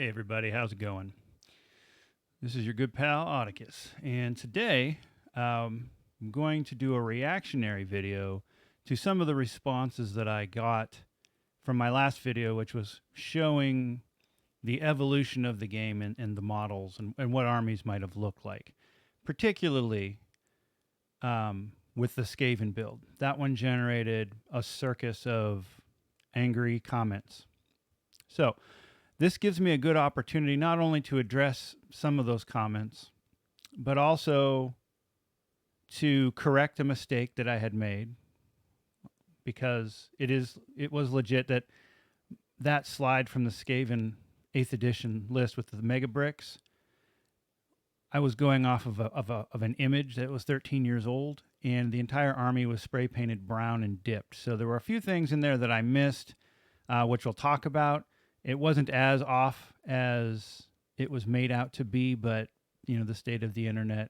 Hey everybody, how's it going? This is your good pal Auticus, and today I'm going to do a reactionary video to some of the responses that I got from my last video, which was showing the evolution of the game and the models and what armies might have looked like, particularly with the Skaven build. That one generated a circus of angry comments. So this gives me a good opportunity not only to address some of those comments, but also to correct a mistake that I had made, because it was legit that slide from the Skaven 8th edition list with the mega bricks. I was going off of an image that was 13 years old, and the entire army was spray painted brown and dipped. So there were a few things in there that I missed, which we'll talk about. It wasn't as off as it was made out to be, but the state of the internet.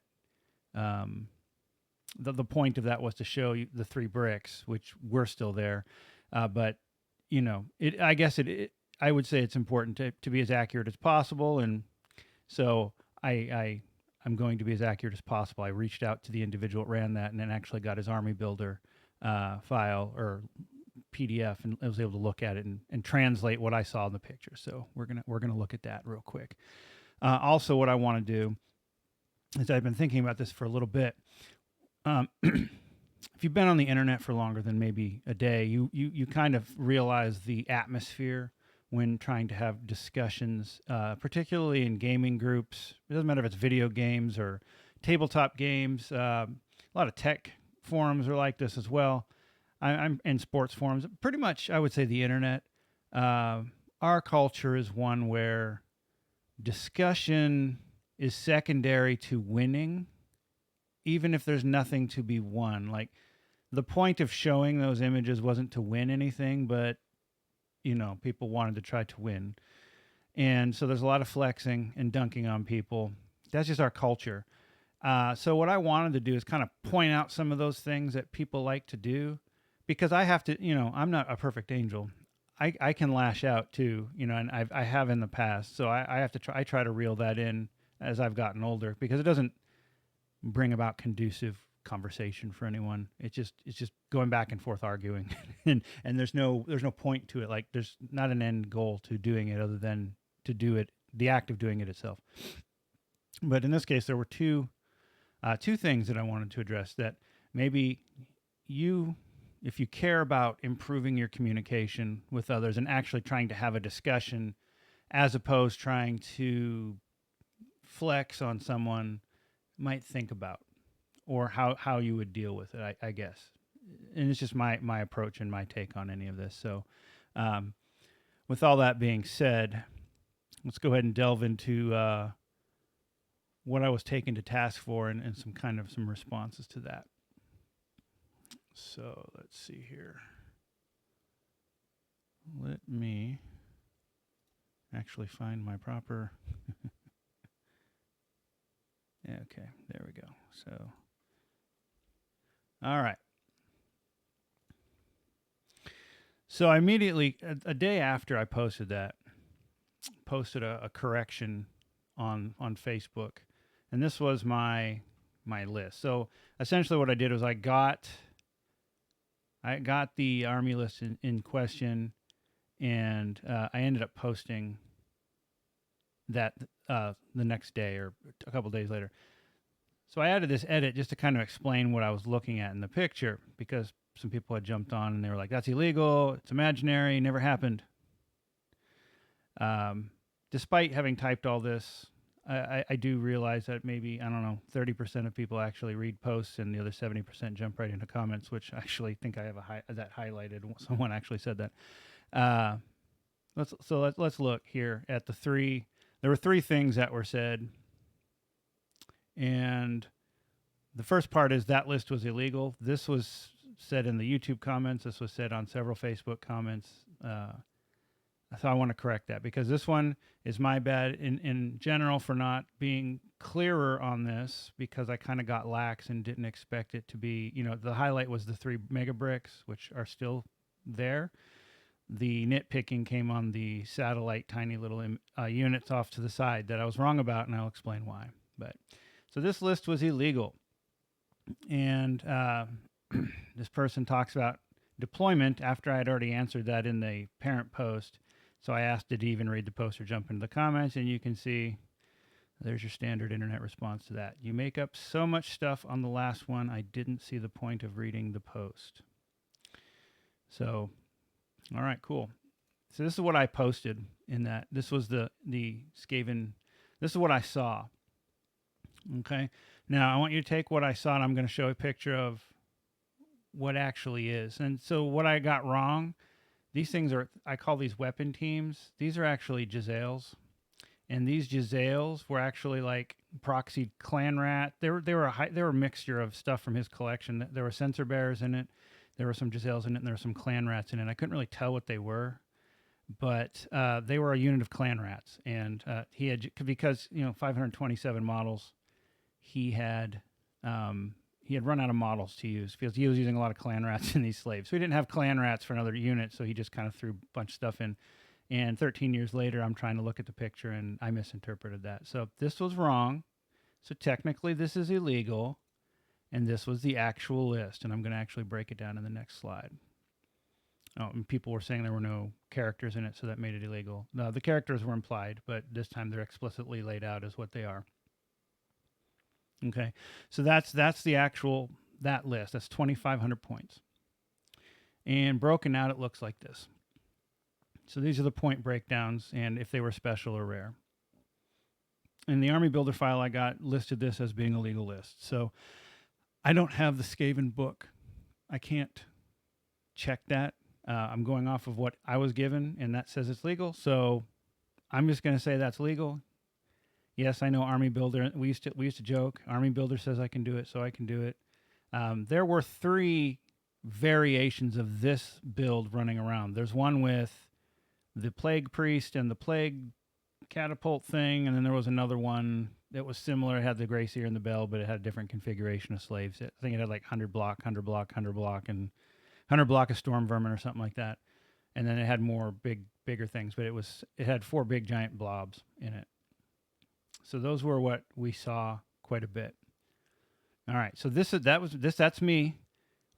The point of that was to show you the 3 bricks, which were still there, but I guess I would say it's important to be as accurate as possible, and so I'm going to be as accurate as possible. I reached out to the individual that ran that, and then actually got his army builder file or PDF, and I was able to look at it and translate what I saw in the picture. So we're gonna look at that real quick. Also, what I want to do is, I've been thinking about this for a little bit. If you've been on the internet for longer than maybe a day, you kind of realize the atmosphere when trying to have discussions, particularly in gaming groups. It doesn't matter if it's video games or tabletop games. A lot of tech forums are like this as well. I'm in sports forums. Pretty much, I would say the internet. Our culture is one where discussion is secondary to winning, even if there's nothing to be won. Like, the point of showing those images wasn't to win anything, but people wanted to try to win. And so there's a lot of flexing and dunking on people. That's just our culture. So what I wanted to do is kind of point out some of those things that people like to do, because I have to, I'm not a perfect angel. I can lash out too, and I have in the past. So I have to try. I try to reel that in as I've gotten older, because it doesn't bring about conducive conversation for anyone. It's just going back and forth arguing, and there's no point to it. Like, there's not an end goal to doing it other than to do it, the act of doing it itself. But in this case, there were two things that I wanted to address that maybe if you care about improving your communication with others and actually trying to have a discussion, as opposed trying to flex on someone, might think about, or how you would deal with it, I guess. And it's just my approach and my take on any of this. So with all that being said, let's go ahead and delve into what I was taken to task for, and some responses to that. So let's see here. Let me actually find my proper... Okay, there we go. So, all right. So I immediately, a day after I posted that, posted a correction on Facebook, and this was my list. So essentially, what I did was I got the army list in question, and I ended up posting that the next day or a couple days later. So I added this edit just to kind of explain what I was looking at in the picture, because some people had jumped on and they were like, that's illegal, it's imaginary, never happened. Despite having typed all this, I do realize that maybe, I don't know, 30% of people actually read posts, and the other 70% jump right into comments, which I actually think I have that highlighted. Someone actually said that. Let's look here at the 3. There were 3 things that were said, and the first part is that list was illegal. This was said in the YouTube comments. This was said on several Facebook comments. So I want to correct that, because this one is my bad in general for not being clearer on this, because I kind of got lax and didn't expect it to be, the highlight was the 3 mega bricks, which are still there. The nitpicking came on the satellite tiny little units off to the side that I was wrong about, and I'll explain why. But so this list was illegal, and this person talks about deployment after I had already answered that in the parent post. So I asked, did he even read the post or jump into the comments? And you can see there's your standard internet response to that. You make up so much stuff on the last one, I didn't see the point of reading the post. So, all right, cool. So this is what I posted in that. This was the Skaven. This is what I saw. Okay. Now I want you to take what I saw, and I'm going to show a picture of what actually is. And so what I got wrong, these things are, I call these weapon teams. These are actually Jezzails. And these Jezzails were actually like proxied clan rat. They were a mixture of stuff from his collection. There were sensor bearers in it. There were some Jezzails in it, and there were some clan rats in it. I couldn't really tell what they were, but they were a unit of clan rats. And he had, because 527 models, he had run out of models to use because he was using a lot of clan rats in these slaves. So he didn't have clan rats for another unit, so he just kind of threw a bunch of stuff in. And 13 years later, I'm trying to look at the picture, and I misinterpreted that. So this was wrong. So technically, this is illegal, and this was the actual list. And I'm going to actually break it down in the next slide. Oh, and people were saying there were no characters in it, so that made it illegal. No, the characters were implied, but this time they're explicitly laid out as what they are. Okay, so that's the actual, that list. That's 2,500 points. And broken out, it looks like this. So these are the point breakdowns and if they were special or rare. In the Army Builder file I got listed this as being a legal list. So I don't have the Skaven book. I can't check that. I'm going off of what I was given, and that says it's legal. So I'm just going to say that's legal. Yes, I know Army Builder. We used to joke. Army Builder says I can do it, so I can do it. There were 3 variations of this build running around. There's one with the Plague Priest and the Plague Catapult thing, and then there was another one that was similar. It had the Gracier and the Bell, but it had a different configuration of slaves. I think it had like 100 block, 100 block, 100 block, and 100 block of Storm Vermin or something like that. And then it had more bigger things, but it had 4 big giant blobs in it. So those were what we saw quite a bit. All right, so that's me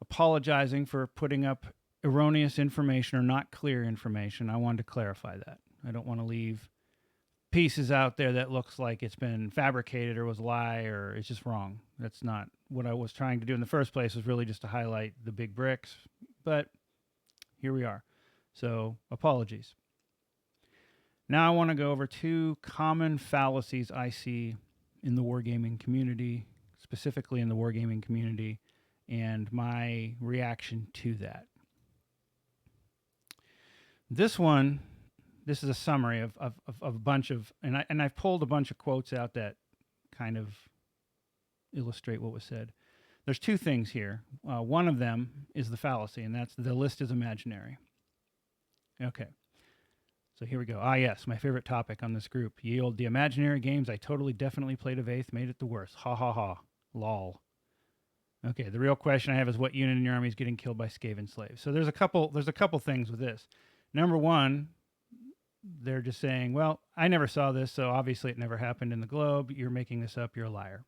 apologizing for putting up erroneous information or not clear information. I wanted to clarify that. I don't want to leave pieces out there that looks like it's been fabricated or was a lie or it's just wrong. That's not what I was trying to do in the first place. Was really just to highlight the big bricks, but here we are. So apologies. Now I want to go over 2 common fallacies I see in the wargaming community, specifically in the wargaming community, and my reaction to that. This is a summary of a bunch of, and I've pulled a bunch of quotes out that kind of illustrate what was said. There's 2 things here. One of them is the fallacy, and that's the list is imaginary. Okay. So here we go. Ah, yes, my favorite topic on this group. Yield the imaginary games I totally definitely played of 8th, made it the worst. Ha ha ha. Lol. Okay, the real question I have is what unit in your army is getting killed by Skaven slaves? So there's a couple things with this. Number one, they're just saying, well, I never saw this, so obviously it never happened in the globe. You're making this up. You're a liar.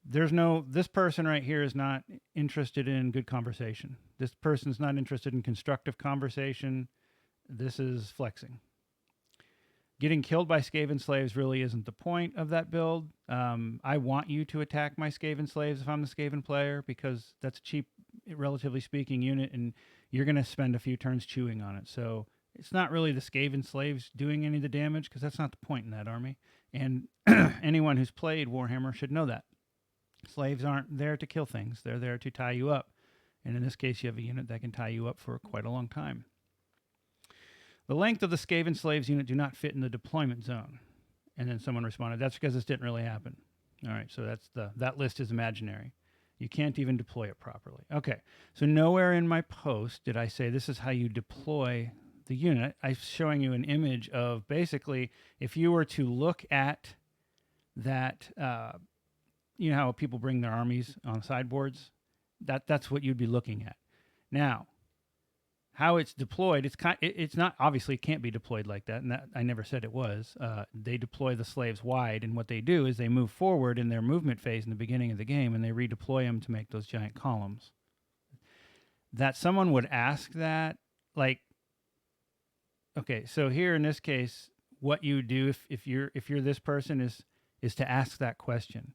This person right here is not interested in good conversation. This person's not interested in constructive conversation. This is flexing. Getting killed by Skaven slaves really isn't the point of that build. I want you to attack my Skaven slaves if I'm the Skaven player, because that's a cheap, relatively speaking, unit, and you're going to spend a few turns chewing on it. So it's not really the Skaven slaves doing any of the damage, because that's not the point in that army. And anyone who's played Warhammer should know that. Slaves aren't there to kill things. They're there to tie you up. And in this case, you have a unit that can tie you up for quite a long time. The length of the Skaven slaves unit do not fit in the deployment zone. And then someone responded, that's because this didn't really happen. All right, so that list is imaginary. You can't even deploy it properly. Okay, so nowhere in my post did I say this is how you deploy the unit. I'm showing you an image of basically if you were to look at that, you know how people bring their armies on sideboards? That's what you'd be looking at. Now, how it's deployed, it's not, obviously it can't be deployed like that, and that, I never said it was. They deploy the slaves wide, and what they do is they move forward in their movement phase in the beginning of the game, and they redeploy them to make those giant columns. That someone would ask that, like, okay, so here in this case, what you do if you're this person is to ask that question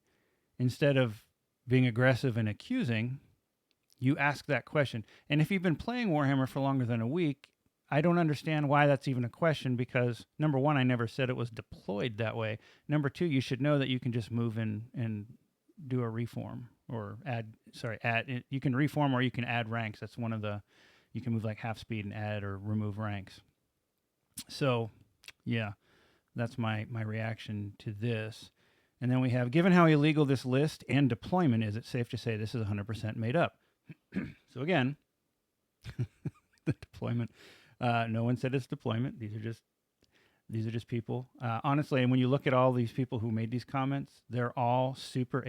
instead of being aggressive and accusing. You ask that question. And if you've been playing Warhammer for longer than a week, I don't understand why that's even a question, because number one, I never said it was deployed that way. Number two, you should know that you can just move in and do a reform or add, you can reform or you can add ranks. That's one of the, you can move like half speed and add or remove ranks. So yeah, that's my reaction to this. And then we have, given how illegal this list and deployment is, it's safe to say this is 100% made up. So again, the deployment. No one said it's deployment. These are just people. Honestly, and when you look at all these people who made these comments, they're all super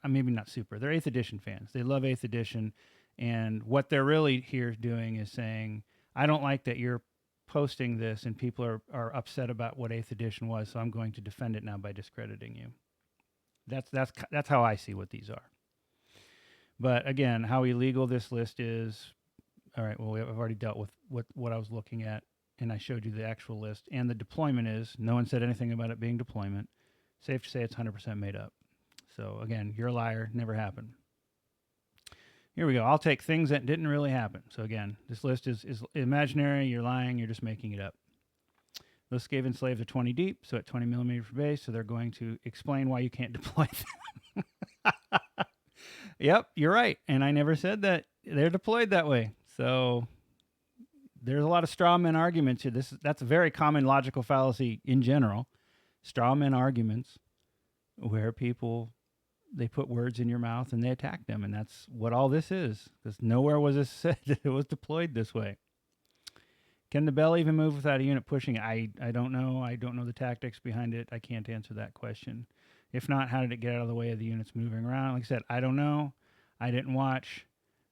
maybe not super. They're 8th edition fans. They love 8th edition, and what they're really here doing is saying, I don't like that you're posting this and people are upset about what 8th edition was, so I'm going to defend it now by discrediting you. That's how I see what these are. But again, how illegal this list is, all right, well, I've already dealt with what I was looking at, and I showed you the actual list. And the deployment is, no one said anything about it being deployment. Safe to say it's 100% made up. So again, you're a liar, never happened. Here we go. I'll take things that didn't really happen. So again, this list is imaginary, you're lying, you're just making it up. List gave enslaved a 20 deep, so at 20 millimeter for base, so they're going to explain why you can't deploy them. Yep, you're right. And I never said that they're deployed that way. So there's a lot of straw man arguments here. That's a very common logical fallacy in general. Straw man arguments where people, they put words in your mouth and they attack them. And that's what all this is. Because nowhere was it said that it was deployed this way. Can the bell even move without a unit pushing it? I don't know. I don't know the tactics behind it. I can't answer that question. If not, how did it get out of the way of the units moving around? Like I said, I don't know. I didn't watch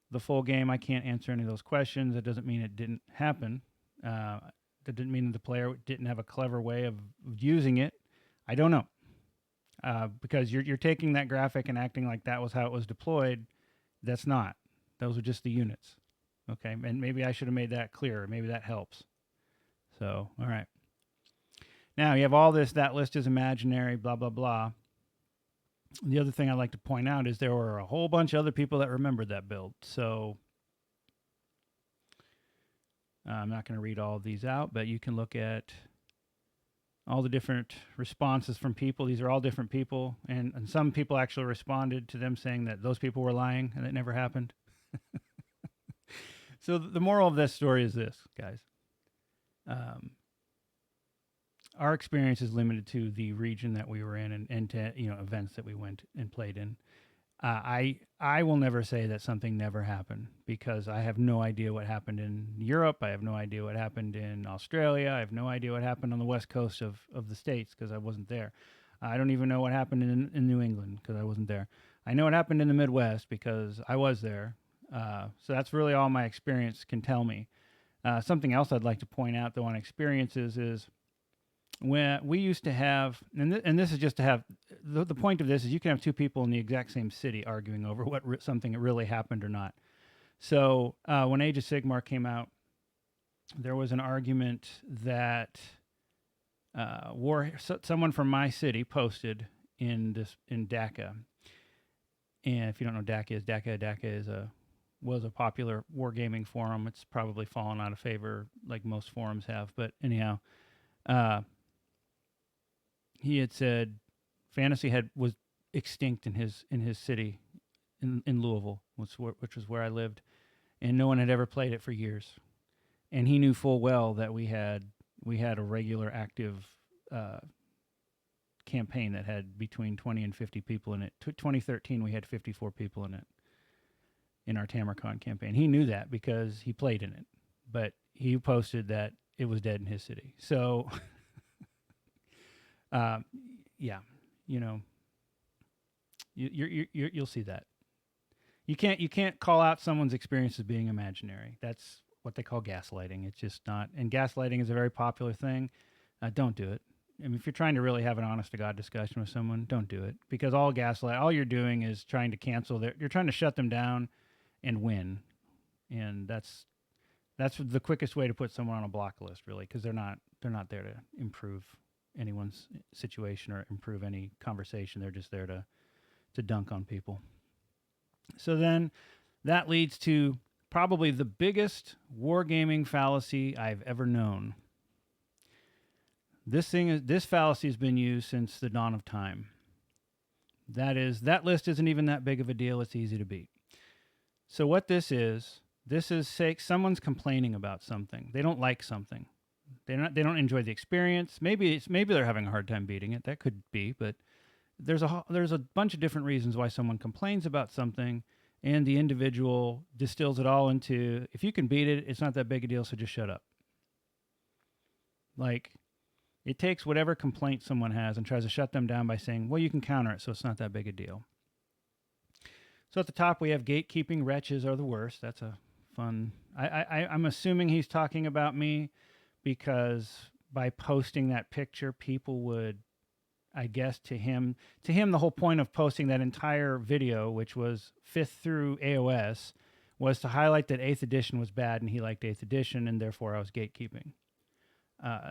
the full game. I can't answer any of those questions. That doesn't mean it didn't happen. That didn't mean the player didn't have a clever way of using it. I don't know. Because you're taking that graphic and acting like that was how it was deployed. That's not. Those are just the units. Okay, and maybe I should have made that clearer. Maybe that helps. So, all right. Now, you have all this, that list is imaginary, blah, blah, blah. The other thing I'd like to point out is there were a whole bunch of other people that remembered that build. So I'm not going to read all of these out, but you can look at all the different responses from people. These are all different people. And some people actually responded to them saying that those people were lying and it never happened. So the moral of this story is this, guys. Our experience is limited to the region that we were in and to, events that we went and played in. I will never say that something never happened, because I have no idea what happened in Europe. I have no idea what happened in Australia. I have no idea what happened on the west coast of the States, because I wasn't there. I don't even know what happened in New England, because I wasn't there. I know what happened in the Midwest because I was there. So that's really all my experience can tell me. Something else I'd like to point out, though, on experiences is, when we used to have, and this is just to have, the point of this is you can have two people in the exact same city arguing over something that really happened or not. So when Age of Sigmar came out, there was an argument that someone from my city posted in DACA. And if you don't know DACA was a popular wargaming forum. It's probably fallen out of favor like most forums have. But anyhow, he had said fantasy was extinct in his city in Louisville, which was where I lived, and no one had ever played it for years. And he knew full well that we had a regular active campaign that had between 20 and 50 people in it. 2013, we had 54 people in it in our Tamarcon campaign. He knew that because he played in it, but he posted that it was dead in his city. So. Yeah, you'll see that. You can't call out someone's experience as being imaginary. That's what they call gaslighting. It's just not, and gaslighting is a very popular thing. Don't do it. I mean, if you're trying to really have an honest to God discussion with someone, don't do it, because all you're doing is trying to cancel you're trying to shut them down and win. And that's the quickest way to put someone on a block list, really, because they're not there to improve anyone's situation or improve any conversation. They're just there to dunk on people. So then that leads to probably the biggest wargaming fallacy I've ever known. This fallacy has been used since the dawn of time. That list isn't even that big of a deal. It's easy to beat. So what this is say someone's complaining about something. They don't like something. They don't enjoy the experience. Maybe they're having a hard time beating it. That could be, but there's a bunch of different reasons why someone complains about something, and the individual distills it all into, if you can beat it, it's not that big a deal, so just shut up. Like, it takes whatever complaint someone has and tries to shut them down by saying, well, you can counter it, so it's not that big a deal. So at the top, we have gatekeeping wretches are the worst. That's a fun... I'm assuming he's talking about me, because by posting that picture, people would, I guess, to him, the whole point of posting that entire video, which was 5th through AOS, was to highlight that 8th edition was bad and he liked 8th edition, and therefore I was gatekeeping.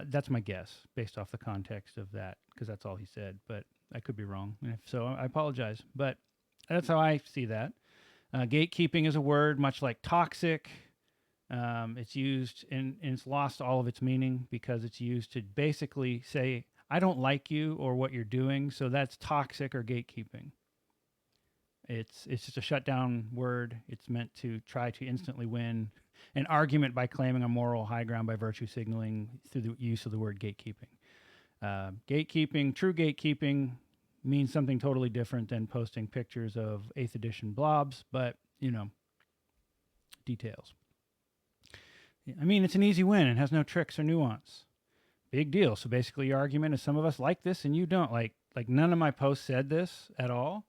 That's my guess, based off the context of that, because that's all he said, but I could be wrong. And if so, I apologize. But that's how I see that. Gatekeeping is a word much like toxic. It's used, and it's lost all of its meaning, because it's used to basically say, I don't like you or what you're doing, so that's toxic or gatekeeping. It's just a shutdown word. It's meant to try to instantly win an argument by claiming a moral high ground by virtue signaling through the use of the word gatekeeping. True gatekeeping means something totally different than posting pictures of 8th edition blobs, but, details. I mean, it's an easy win. It has no tricks or nuance. Big deal. So basically your argument is some of us like this and you don't. Like none of my posts said this at all.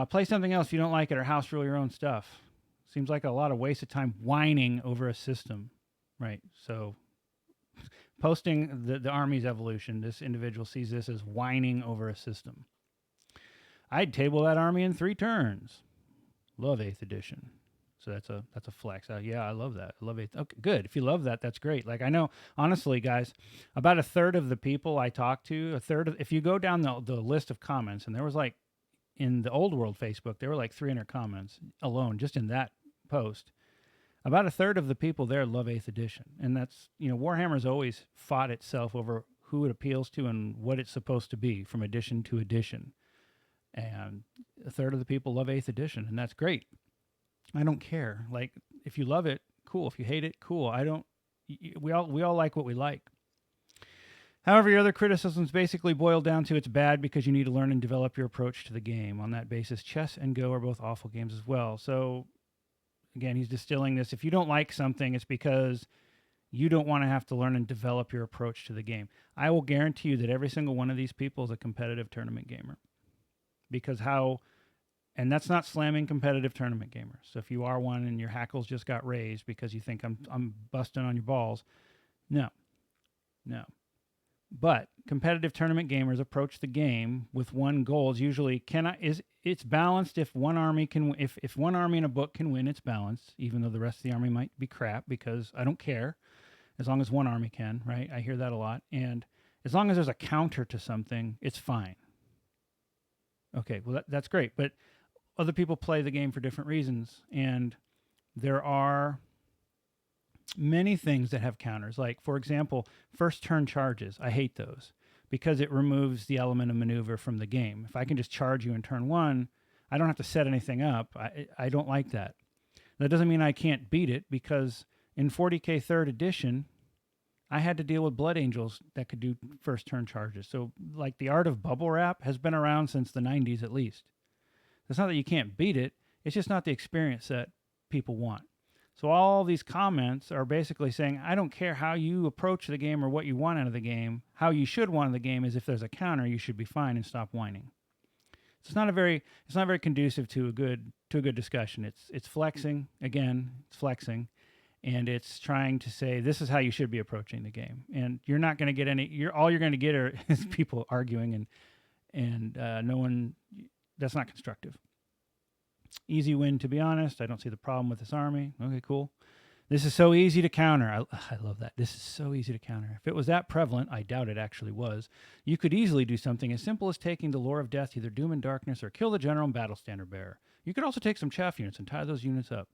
Play something else if you don't like it, or house rule your own stuff. Seems like a lot of waste of time whining over a system, right? So posting the army's evolution, this individual sees this as whining over a system. I'd table that army in 3 turns. Love 8th edition. So that's a flex. Yeah, I love that. I love 8th. Okay, good. If you love that, that's great. Like, I know, honestly, guys, about a third of the people I talk to, if you go down the list of comments, and there was like, in the old world Facebook, there were like 300 comments alone just in that post. About a third of the people there love 8th edition. And that's, Warhammer's always fought itself over who it appeals to and what it's supposed to be from edition to edition. And a third of the people love 8th edition, and that's great. I don't care. Like, if you love it, cool. If you hate it, cool. We all like what we like. However, your other criticisms basically boil down to it's bad because you need to learn and develop your approach to the game. On that basis, chess and Go are both awful games as well. So, again, he's distilling this. If you don't like something, it's because you don't want to have to learn and develop your approach to the game. I will guarantee you that every single one of these people is a competitive tournament gamer. And that's not slamming competitive tournament gamers. So if you are one and your hackles just got raised because you think I'm busting on your balls, no. But competitive tournament gamers approach the game with one goal. Is usually it's balanced. If one army if one army in a book can win, it's balanced. Even though the rest of the army might be crap, because I don't care, as long as one army can. Right? I hear that a lot. And as long as there's a counter to something, it's fine. Okay, well that's great. But other people play the game for different reasons, and there are many things that have counters. Like, for example, first turn charges. I hate those because it removes the element of maneuver from the game. If I can just charge you in turn 1, I don't have to set anything up. I don't like that. That doesn't mean I can't beat it, because in 40K 3rd edition, I had to deal with Blood Angels that could do first turn charges. So, like, the art of bubble wrap has been around since the 90s at least. It's not that you can't beat it. It's just not the experience that people want. So all these comments are basically saying, I don't care how you approach the game or what you want out of the game. How you should want of the game is if there's a counter, you should be fine and stop whining. So it's not very conducive to a good discussion. It's flexing. Again, it's flexing. and it's trying to say this is how you should be approaching the game. And you're not going to get any. All you're going to get is people arguing and no one. That's not constructive. Easy win, to be honest. I don't see the problem with this army. Okay, cool. This is so easy to counter. I love that. This is so easy to counter. If it was that prevalent, I doubt it actually was, you could easily do something as simple as taking the Lore of Death, either Doom and Darkness, or kill the General and Battle Standard Bearer. You could also take some chaff units and tie those units up,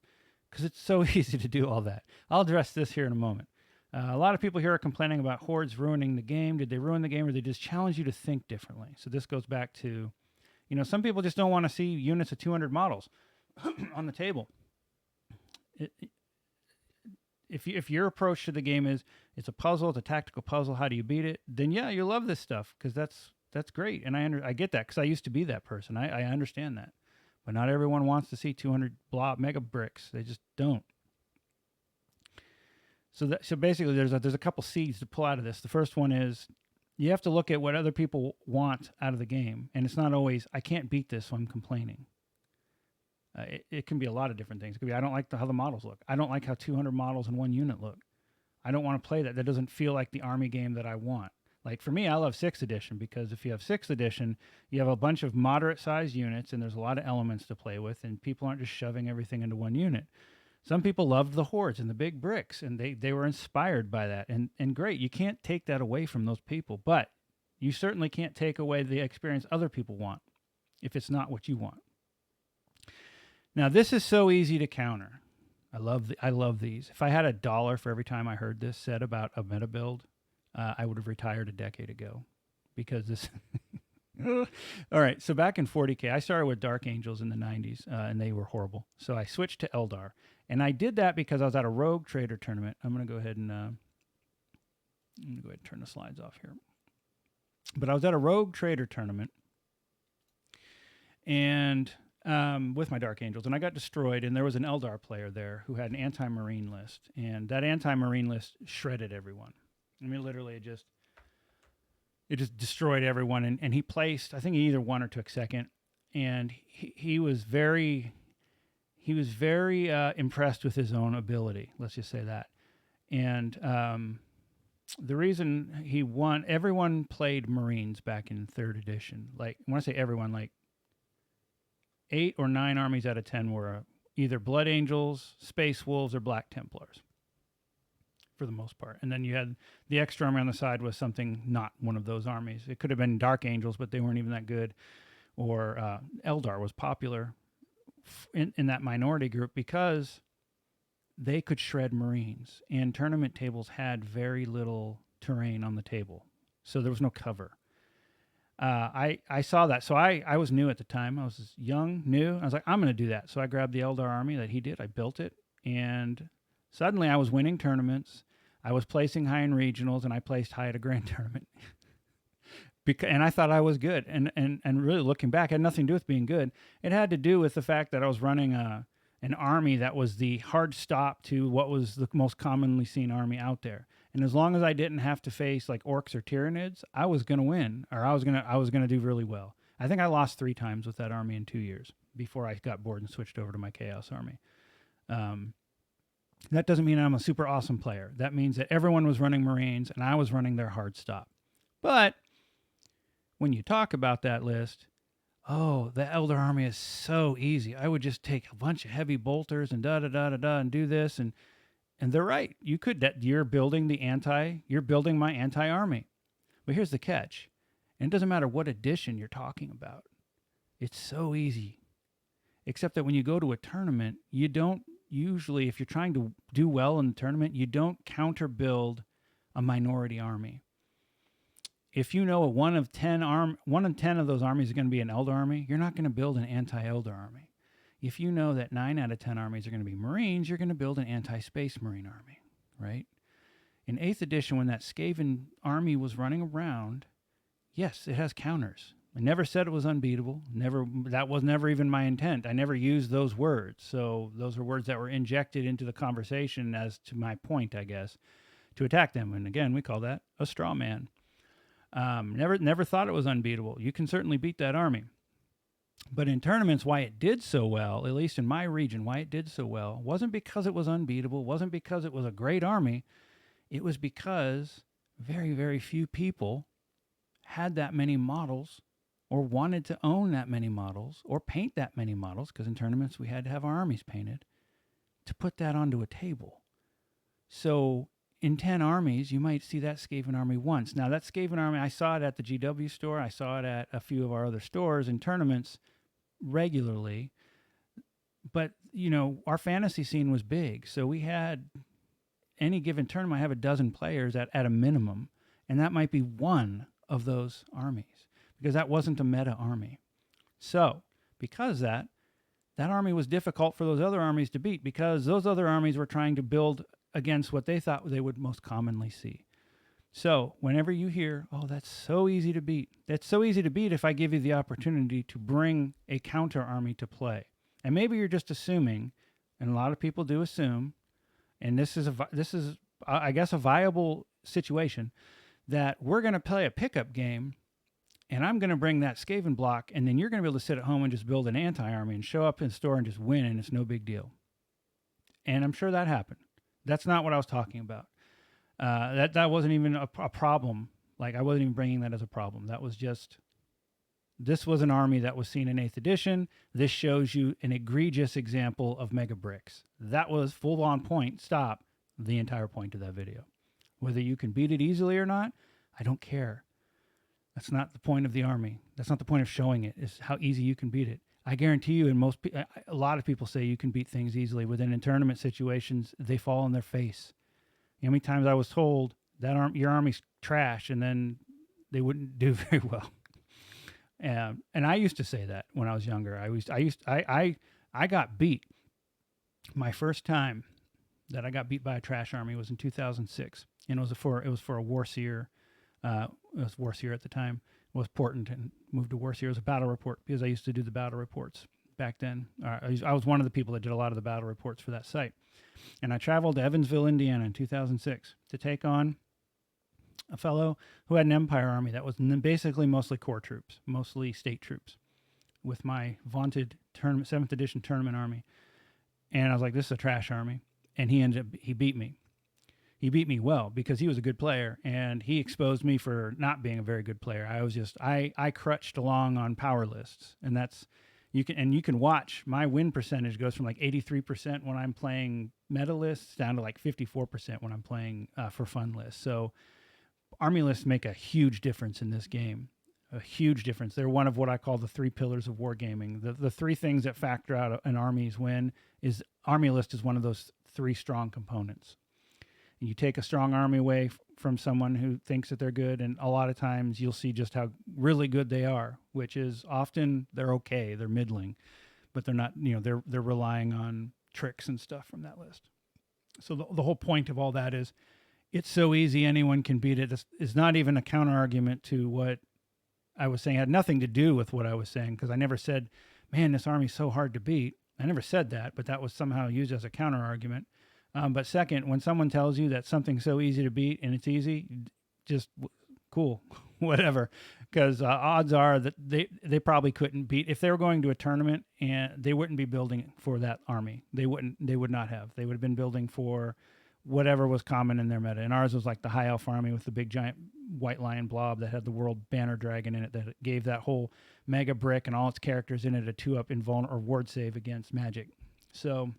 because it's so easy to do all that. I'll address this here in a moment. A lot of people here are complaining about hordes ruining the game. Did they ruin the game, or did they just challenge you to think differently? So this goes back to, some people just don't want to see units of 200 models on the table. If your approach to the game is it's a puzzle, it's a tactical puzzle, how do you beat it? Then yeah, you love this stuff because that's great, and I get that because I used to be that person. I understand that, but not everyone wants to see 200 mega bricks. They just don't. So basically, there's a couple seeds to pull out of this. The first one is you have to look at what other people want out of the game, and it's not always I can't beat this, so I'm complaining. It can be a lot of different things. It could be I don't like how the models look. I don't like how 200 models in one unit look. I don't want to play that. That doesn't feel like the army game that I want. Like for me, I love 6th edition because if you have 6th edition, you have a bunch of moderate-sized units and there's a lot of elements to play with, and people aren't just shoving everything into one unit. Some people loved the hordes and the big bricks, and they were inspired by that. And great, you can't take that away from those people, but you certainly can't take away the experience other people want if it's not what you want. Now, this is so easy to counter. I love these. If I had $1 for every time I heard this said about a meta build, I would have retired a decade ago because this... All right, so back in 40K, I started with Dark Angels in the 90s, and they were horrible. So I switched to Eldar, and I did that because I was at a Rogue Trader tournament. I'm going to go ahead and turn the slides off here. But I was at a Rogue Trader tournament, and with my Dark Angels, and I got destroyed, and there was an Eldar player there who had an anti-marine list, and that anti-marine list shredded everyone. I mean, literally, it just destroyed everyone, and he placed, I think he either won or took second, and he was very impressed with his own ability, let's just say that. And the reason he won, everyone played Marines back in 3rd edition. Like, when I say everyone, like 8 or 9 armies out of 10 were either Blood Angels, Space Wolves, or Black Templars, for the most part. And then you had the extra army on the side was something not one of those armies. It could have been Dark Angels, but they weren't even that good. Or Eldar was popular in that minority group because they could shred Marines. And tournament tables had very little terrain on the table, so there was no cover. I saw that. So I was new at the time. I was young, new. I was like, I'm going to do that. So I grabbed the Eldar army that he did. I built it. And suddenly I was winning tournaments. I was placing high in regionals, and I placed high at a grand tournament. And I thought I was good. And really looking back, it had nothing to do with being good. It had to do with the fact that I was running an army that was the hard stop to what was the most commonly seen army out there. And as long as I didn't have to face like orcs or Tyranids, I was going to win, or I was going to do really well. I think I lost 3 times with that army in 2 years before I got bored and switched over to my Chaos army. That doesn't mean I'm a super awesome player. That means that everyone was running Marines and I was running their hard stop. But when you talk about that list, oh, the Eldar army is so easy. I would just take a bunch of heavy bolters and and do this, and they're right. You could. You're building my anti-army. But here's the catch, and it doesn't matter what edition you're talking about. It's so easy, except that when you go to a tournament, you don't usually, if you're trying to do well in the tournament, you don't counter build a minority army. If you know 1 in 10 of those armies are going to be an Eldar army, you're not going to build an anti-Eldar army. If you know that 9 out of 10 armies are going to be Marines, you're going to build an anti-Space Marine army, right? In 8th edition, when that Skaven army was running around, yes, it has counters. I never said it was unbeatable. That was never even my intent. I never used those words. So those are words that were injected into the conversation as to my point, I guess, to attack them. And again, we call that a straw man. Never thought it was unbeatable. You can certainly beat that army. But in tournaments, why it did so well, at least in my region, why it did so well, wasn't because it was unbeatable, wasn't because it was a great army. It was because very, very few people had that many models or wanted to own that many models or paint that many models, because in tournaments we had to have our armies painted, to put that onto a table. So in 10 armies, you might see that Skaven army once. Now, that Skaven army, I saw it at the GW store. I saw it at a few of our other stores in tournaments regularly. But, our fantasy scene was big. So we had any given tournament, I have a dozen players at a minimum. And that might be one of those armies because that wasn't a meta army. So because that army was difficult for those other armies to beat because those other armies were trying to build against what they thought they would most commonly see. So whenever you hear, oh, that's so easy to beat, that's so easy to beat if I give you the opportunity to bring a counter army to play. And maybe you're just assuming, and a lot of people do assume, and this is I guess a viable situation, that we're going to play a pickup game and I'm going to bring that Skaven block, and then you're going to be able to sit at home and just build an anti-army and show up in the store and just win, and it's no big deal. And I'm sure that happened. That's not what I was talking about. That wasn't even a problem. Like, I wasn't even bringing that as a problem. That was just, this was an army that was seen in 8th edition. This shows you an egregious example of mega bricks. That was full on point, stop, the entire point of that video. Whether you can beat it easily or not, I don't care. That's not the point of the army. That's not the point of showing it, is how easy you can beat it. I guarantee you, and a lot of people say you can beat things easily. Within in tournament situations, they fall on their face. You know how many times I was told that your army's trash, and then they wouldn't do very well. And I used to say that when I was younger. I got beat. My first time that I got beat by a trash army was in 2006, and it was for a Warseer. It was Warseer at the time. It was Portent and moved to Warseer. It was a battle report because I used to do the battle reports back then. I was one of the people that did a lot of the battle reports for that site. And I traveled to Evansville, Indiana in 2006 to take on a fellow who had an Empire army that was basically mostly core troops, mostly state troops, with my vaunted 7th edition tournament army. And I was like, this is a trash army. And he beat me. He beat me well because he was a good player, and he exposed me for not being a very good player. I crutched along on power lists, and you can watch my win percentage goes from like 83% when I'm playing meta lists down to like 54% when I'm playing for fun lists. So army lists make a huge difference in this game, a huge difference. They're one of what I call the 3 pillars of wargaming. The 3 things that factor out an army's win is army list is one of those 3 strong components. You take a strong army away from someone who thinks that they're good, and a lot of times you'll see just how really good they are, which is often they're okay, they're middling, but they're not, they're relying on tricks and stuff from that list. So the whole point of all that is it's so easy, anyone can beat it. It's not even a counter argument to what I was saying. It had nothing to do with what I was saying, because I never said, man, this army's so hard to beat. I never said that, but that was somehow used as a counter argument. But second, when someone tells you that something's so easy to beat and it's easy, just cool, whatever. Because odds are that they probably couldn't beat, if they were going to a tournament, and they wouldn't be building for that army. They would not have. They would have been building for whatever was common in their meta. And ours was like the high elf army with the big giant white lion blob that had the world banner dragon in it, that gave that whole mega brick and all its characters in it a 2-up invulnerable or ward save against magic. So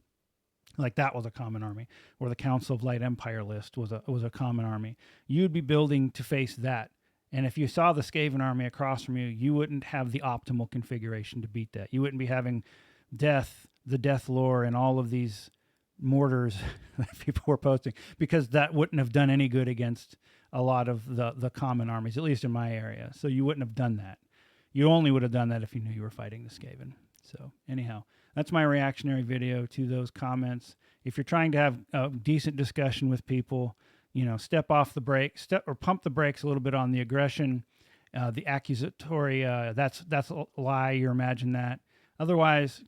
like that was a common army, or the Council of Light Empire list was a common army. You'd be building to face that. And if you saw the Skaven army across from you, you wouldn't have the optimal configuration to beat that. You wouldn't be having the death lore, and all of these mortars that people were posting, because that wouldn't have done any good against a lot of the common armies, at least in my area. So you wouldn't have done that. You only would have done that if you knew you were fighting the Skaven. So anyhow, that's my reactionary video to those comments. If you're trying to have a decent discussion with people, step off the brake, or pump the brakes a little bit on the aggression, the accusatory. That's a lie. You imagine that. Otherwise,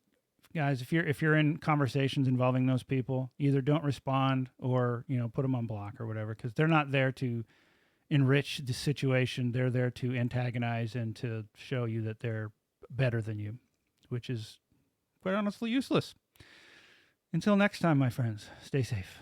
guys, if you're in conversations involving those people, either don't respond or put them on block or whatever, because they're not there to enrich the situation. They're there to antagonize and to show you that they're better than you. which is quite honestly useless. Until next time, my friends, stay safe.